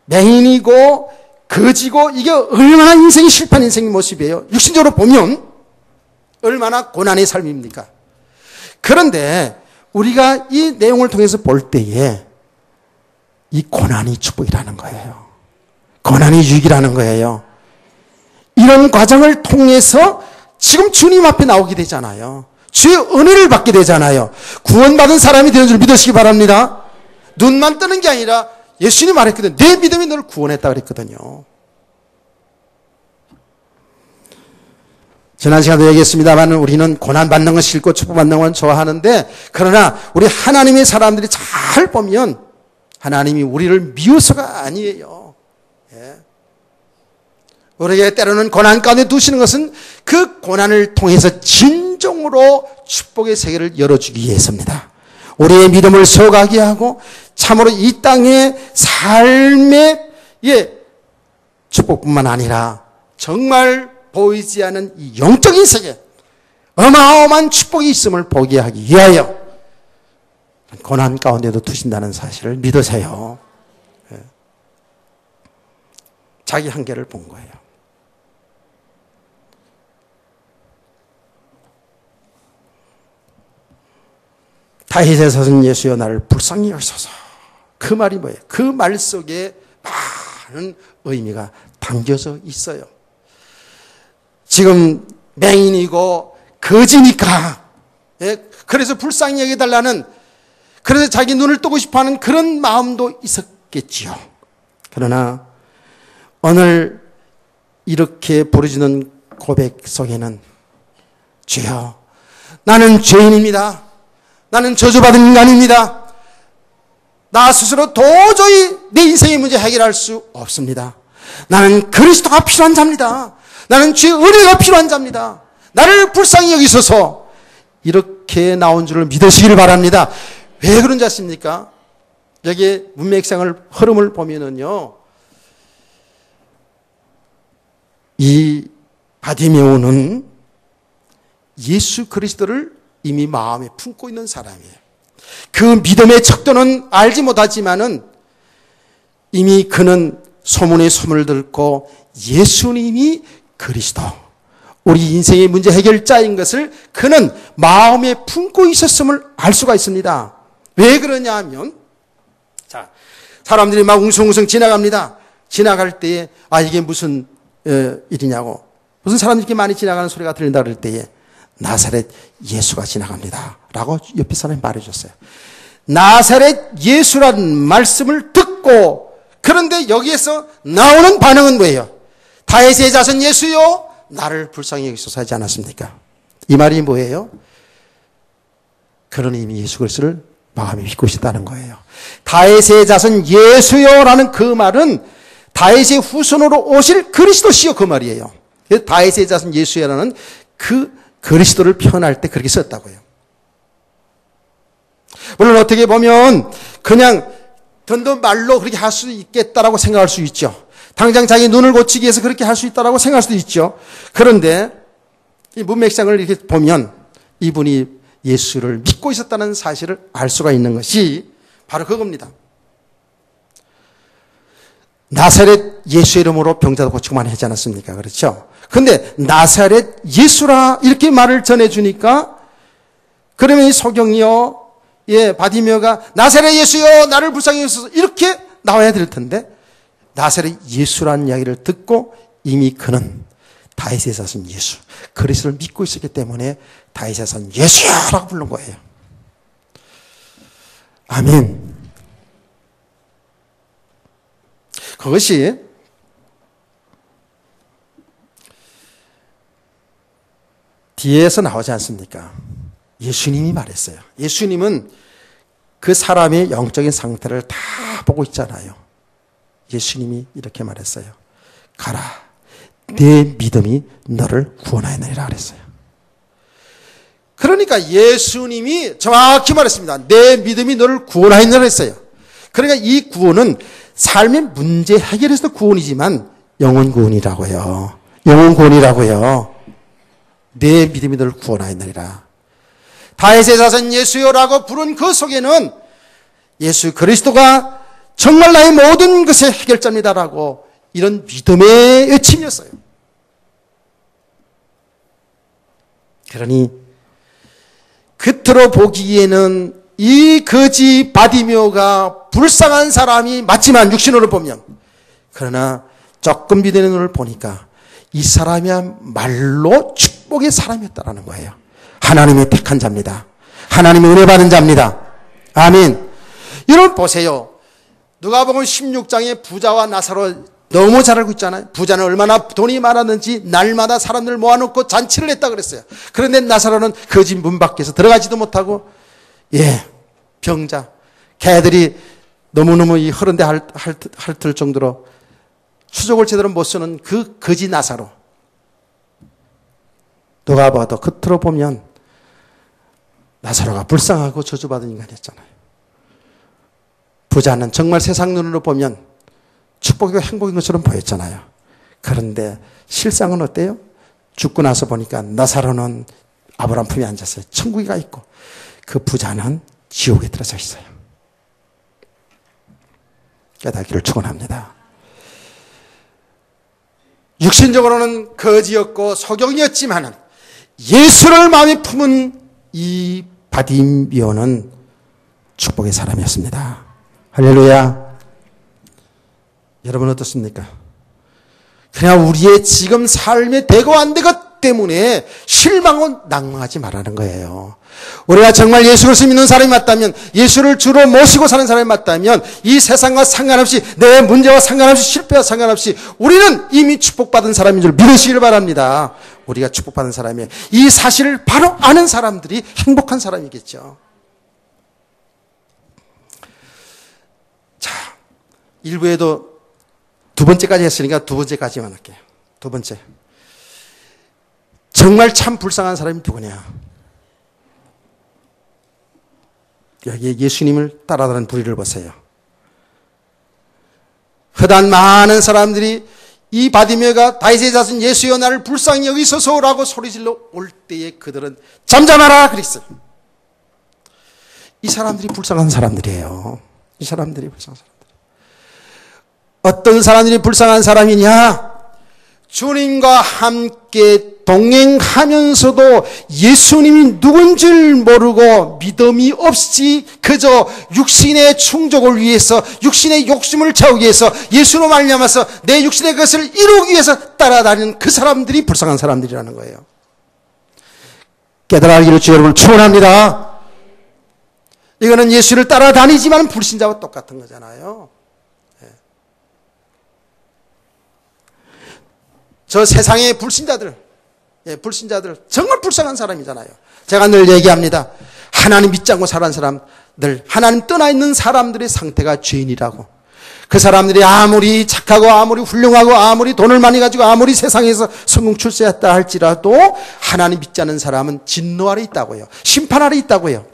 맹인이고 거지고 이게 얼마나 인생이 실패한 인생의 모습이에요. 육신적으로 보면 얼마나 고난의 삶입니까? 그런데 우리가 이 내용을 통해서 볼 때에 이 고난이 축복이라는 거예요. 고난이 유익이라는 거예요. 이런 과정을 통해서 지금 주님 앞에 나오게 되잖아요. 주의 은혜를 받게 되잖아요. 구원받은 사람이 되는 줄 믿으시기 바랍니다. 눈만 뜨는 게 아니라 예수님이 말했거든요. 내 믿음이 너를 구원했다 그랬거든요. 지난 시간도 얘기했습니다만 우리는 고난받는 건 싫고 축복받는 건 좋아하는데 그러나 우리 하나님의 사람들이 잘 보면 하나님이 우리를 미워서가 아니에요. 우리에게 때로는 고난 가운데 두시는 것은 그 고난을 통해서 진정으로 축복의 세계를 열어주기 위해서입니다. 우리의 믿음을 세워가게 하고 참으로 이 땅의 삶의 축복뿐만 아니라 정말 보이지 않는 이 영적인 세계 어마어마한 축복이 있음을 보게 하기 위하여 고난 가운데도 두신다는 사실을 믿으세요. 자기 한계를 본 거예요. 다윗의 자손 예수여 나를 불쌍히 여기소서. 그 말이 뭐예요? 그 말 속에 많은 의미가 담겨져 있어요. 지금 맹인이고 거지니까 그래서 불쌍히 여겨달라는 그래서 자기 눈을 뜨고 싶어하는 그런 마음도 있었겠지요. 그러나 오늘 이렇게 부르짖는 고백 속에는 주여 나는 죄인입니다. 나는 저주받은 인간입니다. 나 스스로 도저히 내 인생의 문제 해결할 수 없습니다. 나는 그리스도가 필요한 자입니다. 나는 주의 은혜가 필요한 자입니다. 나를 불쌍히 여기소서. 이렇게 나온 줄을 믿으시기를 바랍니다. 왜 그런지 아십니까? 여기에 문맥상을 흐름을 보면은요, 이 바디메오는 예수 그리스도를 이미 마음에 품고 있는 사람이에요. 그 믿음의 척도는 알지 못하지만은 이미 그는 소문의 소문을 듣고 예수님이 그리스도, 우리 인생의 문제 해결자인 것을 그는 마음에 품고 있었음을 알 수가 있습니다. 왜 그러냐 하면, 자, 사람들이 막 웅성웅성 지나갑니다. 지나갈 때에, 이게 무슨 일이냐고, 무슨 사람들이 이렇게 많이 지나가는 소리가 들린다 그럴 때에 나사렛 예수가 지나갑니다 라고 옆에 사람이 말해줬어요. 나사렛 예수라는 말씀을 듣고, 그런데 여기에서 나오는 반응은 뭐예요? 다윗의 자손 예수요, 나를 불쌍히 여기소서 하지 않았습니까? 이 말이 뭐예요? 그는 이미 예수 그리스도를 마음에 믿고 있었다는 거예요. 다윗의 자손 예수요라는 그 말은 다윗의 후손으로 오실 그리스도시요, 그 말이에요. 다윗의 자손 예수요라는 그 그리스도를 표현할 때 그렇게 썼다고요. 물론 어떻게 보면 그냥 던던 말로 그렇게 할 수 있겠다라고 생각할 수 있죠. 당장 자기 눈을 고치기 위해서 그렇게 할 수 있다라고 생각할 수도 있죠. 그런데 이 문맥상을 이렇게 보면 이분이 예수를 믿고 있었다는 사실을 알 수가 있는 것이 바로 그겁니다. 나사렛 예수 이름으로 병자도 고치고 많이 하지 않았습니까? 그렇죠? 근데 나사렛 예수라 이렇게 말을 전해주니까, 그러면 이 소경이요, 바디메오가 나사렛 예수요, 나를 불쌍히 여기소서 이렇게 나와야 될 텐데, 나사렛 예수라는 이야기를 듣고 이미 그는 다윗의 자손 예수, 그리스도를 믿고 있었기 때문에 다윗의 자손 예수라고 부른 거예요. 아멘. 그것이 뒤에서 나오지 않습니까? 예수님이 말했어요. 예수님은 그 사람의 영적인 상태를 다 보고 있잖아요. 예수님이 이렇게 말했어요. 가라, 내 믿음이 너를 구원하였느니라 그랬어요. 그러니까 예수님이 정확히 말했습니다. 내 믿음이 너를 구원하였느니라 했어요. 그러니까 이 구원은 삶의 문제 해결에서도 구원이지만 영혼 구원이라고요. 영혼 구원이라고요. 내 믿음이 너를 구원하였느니라. 다윗의 자손 예수요라고 부른 그 속에는 예수 그리스도가 정말 나의 모든 것의 해결자입니다라고 이런 믿음의 외침이었어요. 그러니 겉으로 보기에는 이 거지 바디메오가 불쌍한 사람이 맞지만 육신으로 보면, 그러나 조금 믿는 눈을 보니까 이 사람이야말로 축복의 사람이었다라는 거예요. 하나님의 택한 자입니다. 하나님의 은혜 받은 자입니다. 아멘. 여러분 보세요. 누가복음 16장에 부자와 나사로 너무 잘 알고 있잖아요. 부자는 얼마나 돈이 많았는지 날마다 사람들을 모아놓고 잔치를 했다 그랬어요. 그런데 나사로는 거지 문 밖에서 들어가지도 못하고, 병자, 개들이 너무너무 이 흐른데 핥을 정도로 수족을 제대로 못 쓰는 그 거지 나사로. 누가 봐도 겉으로 보면 나사로가 불쌍하고 저주받은 인간이었잖아요. 부자는 정말 세상 눈으로 보면 축복이고 행복인 것처럼 보였잖아요. 그런데 실상은 어때요? 죽고 나서 보니까 나사로는 아브라함 품에 앉았어요. 천국에 가 있고 그 부자는 지옥에 들어서 있어요. 깨닫기를 축원합니다. 육신적으로는 거지였고 소경이었지만은 예수를 마음에 품은 이 바디메오는 축복의 사람이었습니다. 할렐루야. 여러분 어떻습니까? 그냥 우리의 지금 삶에 되고 안 된 것 때문에 실망하고 낭망하지 말라는 거예요. 우리가 정말 예수 그리스도 믿는 사람이 맞다면, 예수를 주로 모시고 사는 사람이 맞다면, 이 세상과 상관없이, 내 문제와 상관없이, 실패와 상관없이 우리는 이미 축복받은 사람인 줄 믿으시길 바랍니다. 우리가 축복받은 사람이에요. 이 사실을 바로 아는 사람들이 행복한 사람이겠죠. 자, 1부에도 두 번째까지 했으니까 두 번째까지만 할게요. 두 번째. 정말 참 불쌍한 사람이 누구냐? 여기에 예수님을 따라다니는 부리를 보세요. 흔한 많은 사람들이 이 바디메오가 다윗의 자손 예수여 나를 불쌍히 여기소서라고 소리질러 올 때에 그들은 잠잠하라 그랬어요. 이 사람들이 불쌍한 사람들이에요. 이 사람들이 불쌍한 사람들. 어떤 사람들이 불쌍한 사람이냐? 주님과 함께 동행하면서도 예수님이 누군지를 모르고 믿음이 없이 그저 육신의 충족을 위해서, 육신의 욕심을 채우기 위해서, 예수로 말미암아서 내 육신의 것을 이루기 위해서 따라다니는 그 사람들이 불쌍한 사람들이라는 거예요. 깨달아기를 주 여러분을 축원합니다. 이거는 예수를 따라다니지만 불신자와 똑같은 거잖아요. 저 세상의 불신자들 정말 불쌍한 사람이잖아요. 제가 늘 얘기합니다. 하나님 믿지 않고 살아가는 사람들, 하나님 떠나 있는 사람들의 상태가 죄인이라고. 그 사람들이 아무리 착하고 아무리 훌륭하고 아무리 돈을 많이 가지고 아무리 세상에서 성공 출세했다 할지라도 하나님 믿지 않는 사람은 진노 아래 있다고요. 심판 아래 있다고요.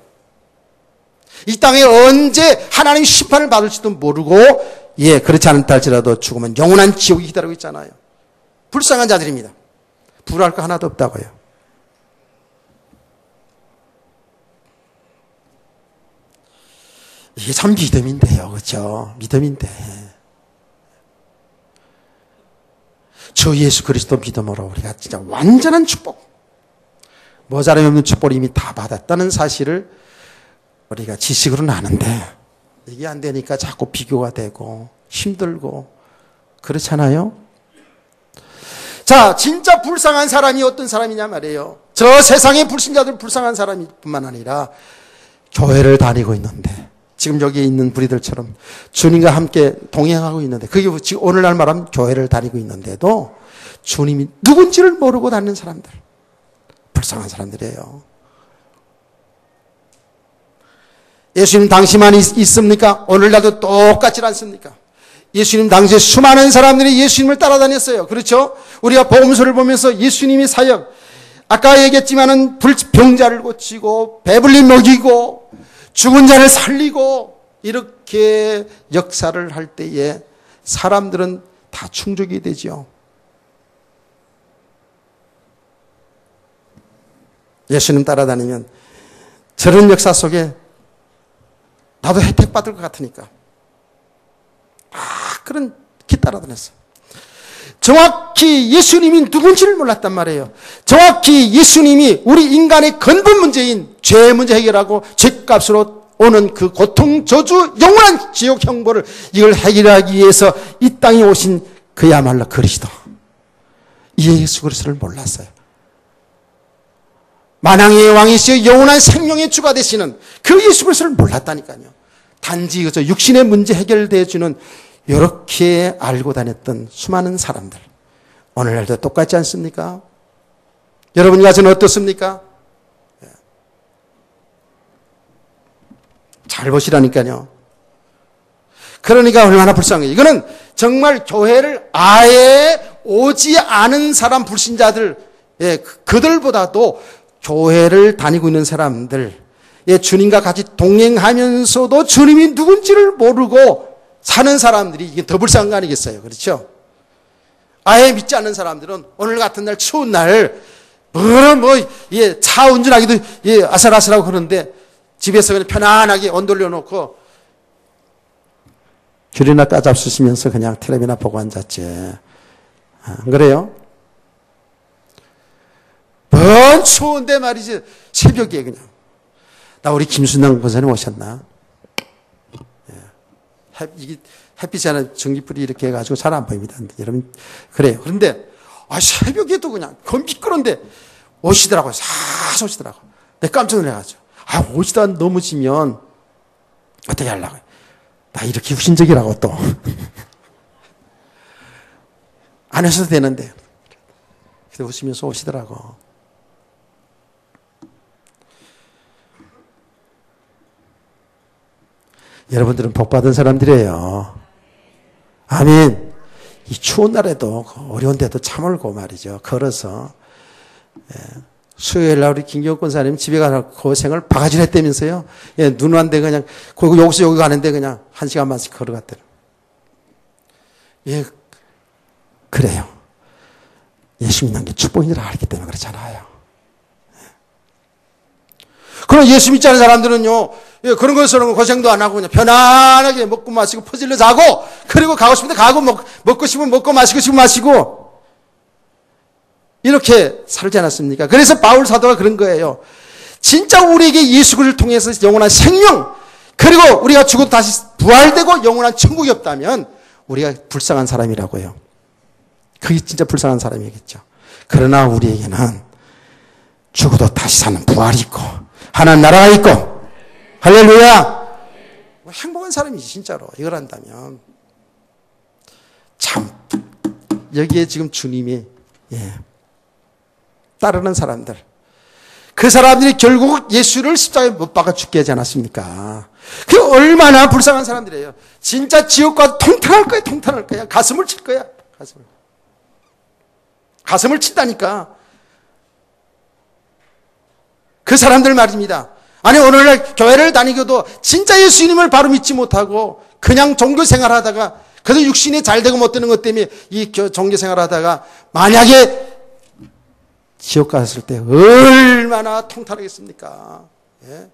이 땅에 언제 하나님 심판을 받을지도 모르고, 그렇지 않다 할지라도 죽으면 영원한 지옥이 기다리고 있잖아요. 불쌍한 자들입니다. 불할 거 하나도 없다고요. 이게 참 믿음인데요. 그렇죠? 믿음인데. 주 예수 그리스도 믿음으로 우리가 진짜 완전한 축복, 모자람이 없는 축복을 이미 다 받았다는 사실을 우리가 지식으로는 아는데 이게 안 되니까 자꾸 비교가 되고 힘들고 그렇잖아요. 자, 진짜 불쌍한 사람이 어떤 사람이냐 말이에요. 저 세상의 불신자들 불쌍한 사람이 뿐만 아니라 교회를 다니고 있는데, 지금 여기 있는 우리들처럼 주님과 함께 동행하고 있는데, 그게 지금 오늘날 말하면 교회를 다니고 있는데도 주님이 누군지를 모르고 다니는 사람들, 불쌍한 사람들이에요. 예수님 당시만 있습니까? 오늘날도 똑같지 않습니까? 예수님 당시에 수많은 사람들이 예수님을 따라다녔어요. 그렇죠? 우리가 복음서를 보면서 예수님의 사역, 아까 얘기했지만은 병자를 고치고 배불리 먹이고 죽은 자를 살리고 이렇게 역사를 할 때에 사람들은 다 충족이 되죠. 예수님 따라다니면 저런 역사 속에 나도 혜택 받을 것 같으니까 그런 길 따라다녔어요. 정확히 예수님이 누군지를 몰랐단 말이에요. 정확히 예수님이 우리 인간의 근본 문제인 죄 문제 해결하고 죄값으로 오는 그 고통, 저주, 영원한 지옥 형벌을 이걸 해결하기 위해서 이 땅에 오신 그야말로 그리스도, 이 예수 그리스도를 몰랐어요. 만왕의 왕이시여 영원한 생명의 주가 되시는 그 예수 그리스도를 몰랐다니까요. 단지 그저 육신의 문제 해결되어 주는 이렇게 알고 다녔던 수많은 사람들, 오늘날도 똑같지 않습니까? 여러분이 가서는 어떻습니까? 잘 보시라니까요. 그러니까 얼마나 불쌍해요. 이거는 정말 교회를 아예 오지 않은 사람, 불신자들, 그들보다도 교회를 다니고 있는 사람들, 주님과 같이 동행하면서도 주님이 누군지를 모르고 사는 사람들이 이게 더 불쌍한 거 아니겠어요? 그렇죠? 아예 믿지 않는 사람들은 오늘 같은 날, 추운 날, 차 운전하기도 아슬아슬하고 그러는데 집에서 그냥 편안하게 온 돌려놓고 귤이나 까잡수시면서 그냥 텔레비나 보고 앉았지. 안 그래요? 뭔 추운데 말이지. 새벽에 그냥. 나 우리 김순남 권사님 오셨나? 이게 햇빛이 하나 전기불이 이렇게 해가지고 잘 안 보입니다. 여러분, 그래요. 그런데, 새벽에도 그냥, 미끄러운데 오시더라고요. 싹 오시더라고요. 내가 깜짝 놀라가지고. 오시다 넘어지면 어떻게 하려고. 나 이렇게 후신적이라고 또. 안 하셔도 되는데. 그래서 웃으면서 오시더라고. 여러분들은 복받은 사람들이에요. 아멘. 이 추운 날에도 어려운데도 참을고 말이죠. 걸어서. 수요일 날 우리 김경호 권사님 집에 가서 고생을 바가지를 했다면서요. 눈 왔는데 그냥 여기서 여기 가는데 그냥 1시간 반씩 걸어갔대요. 그래요. 예수 믿는 게 축복이라 알기 때문에 그렇잖아요. 그럼 예수 믿지 않는 사람들은요, 그런 것으로는 고생도 안 하고 그냥 편안하게 먹고 마시고 퍼질러 자고 그리고 가고 싶은데 가고 먹고 싶으면 먹고 마시고 싶으면 마시고 이렇게 살지 않았습니까? 그래서 바울 사도가 그런 거예요. 진짜 우리에게 예수 그리스도를 통해서 영원한 생명 그리고 우리가 죽어도 다시 부활되고 영원한 천국이 없다면 우리가 불쌍한 사람이라고요. 그게 진짜 불쌍한 사람이겠죠. 그러나 우리에게는 죽어도 다시 사는 부활이 있고 하나님 나라가 있고 할렐루야. 행복한 사람이지 진짜로 이걸 한다면. 참 여기에 지금 주님이 따르는 사람들 그 사람들이 결국 예수를 십자가에 못 박아 죽게 하지 않았습니까? 그 얼마나 불쌍한 사람들이에요. 진짜 지옥과 통탄할 거야. 통탄할 거야. 가슴을 칠 거야. 가슴을 친다니까. 그 사람들 말입니다. 아니 오늘날 교회를 다니고도 진짜 예수님을 바로 믿지 못하고 그냥 종교 생활하다가 그래서 육신이 잘 되고 못 되는 것 때문에 이 종교 생활하다가 만약에 지옥 갔을 때 얼마나 통탄하겠습니까? 예?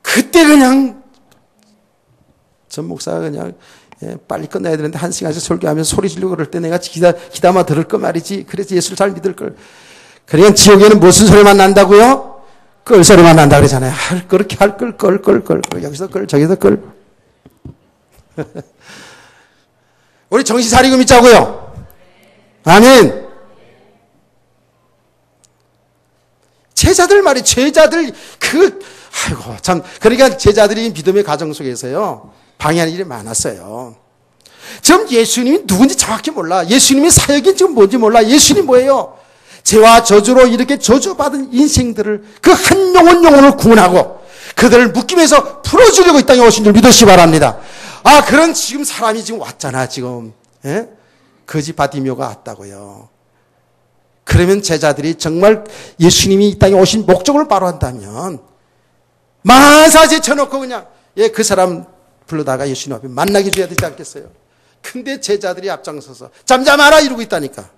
그때 그냥 전 목사가 그냥 빨리 끝내야 되는데 한 시간씩 설교하면서 소리 지르고 그럴 때 내가 기다마 들을 거 말이지. 그래서 예수를 잘 믿을 걸. 그러니까 지옥에는 무슨 소리만 난다고요? 끌 소리만 난다 그러잖아요. 그렇게 할 끌 여기서 끌 저기서 끌. 우리 정신 차리고 믿자고요. 아멘. 제자들 말이 제자들 아이고 참 그러니까 제자들이 믿음의 가정 속에서요 방해하는 일이 많았어요. 지금 예수님이 누군지 정확히 몰라. 예수님의 사역이 지금 뭔지 몰라. 예수님이 뭐예요? 죄와 저주로 이렇게 저주받은 인생들을 그 한 영혼을 구원하고 그들을 묶임에서 풀어주려고 이 땅에 오신 줄 믿으시기 바랍니다. 아 그런 지금 사람이 지금 왔잖아 지금. 거지 바디묘가 왔다고요. 그러면 제자들이 정말 예수님이 이 땅에 오신 목적을 바로 한다면 만사 제쳐놓고 그냥 그 사람 불러다가 예수님 앞에 만나게 줘야 되지 않겠어요? 근데 제자들이 앞장서서 잠잠하라 이러고 있다니까.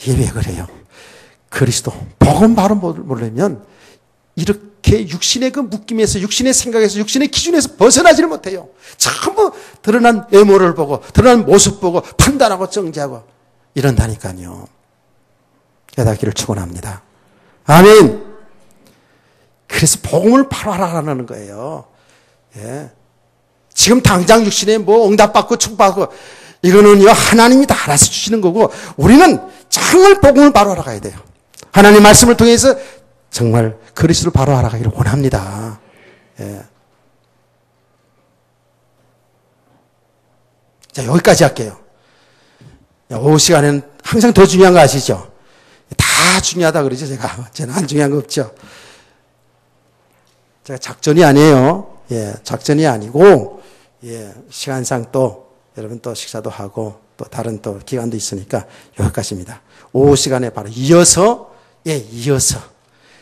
이게 왜 그래요? 그리스도 복음 바로 모르려면 이렇게 육신의 그 묶임에서 육신의 생각에서 육신의 기준에서 벗어나지를 못해요. 전부 드러난 외모를 보고 드러난 모습 보고 판단하고 정죄하고 이런다니까요. 깨닫기를 축원합니다. 아멘. 그래서 복음을 바로 하라는 거예요. 지금 당장 육신에 뭐 응답받고 축복받고 이거는요 하나님이 다 알아서 주시는 거고 우리는 정말 복음을 바로 알아가야 돼요. 하나님 말씀을 통해서 정말 그리스도를 바로 알아가기를 원합니다. 자 여기까지 할게요. 오후 시간에는 항상 더 중요한 거 아시죠? 다 중요하다 그러죠 제가. 저는 안 중요한 거 없죠. 제가 작전이 아니에요. 작전이 아니고 시간상 또 여러분 또 식사도 하고 또 다른 또 기간도 있으니까 여기까지입니다. 오후 시간에 바로 이어서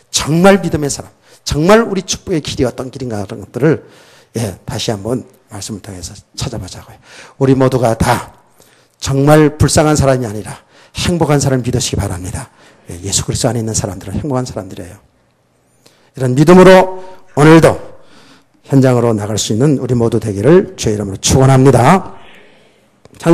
정말 믿음의 사람, 정말 우리 축복의 길이 어떤 길인가 하는 것들을 다시 한번 말씀을 통해서 찾아보자고요. 우리 모두가 다 정말 불쌍한 사람이 아니라 행복한 사람을 믿으시기 바랍니다. 예수 그리스도 안에 있는 사람들은 행복한 사람들이에요. 이런 믿음으로 오늘도 현장으로 나갈 수 있는 우리 모두 되기를 주의 이름으로 축원합니다.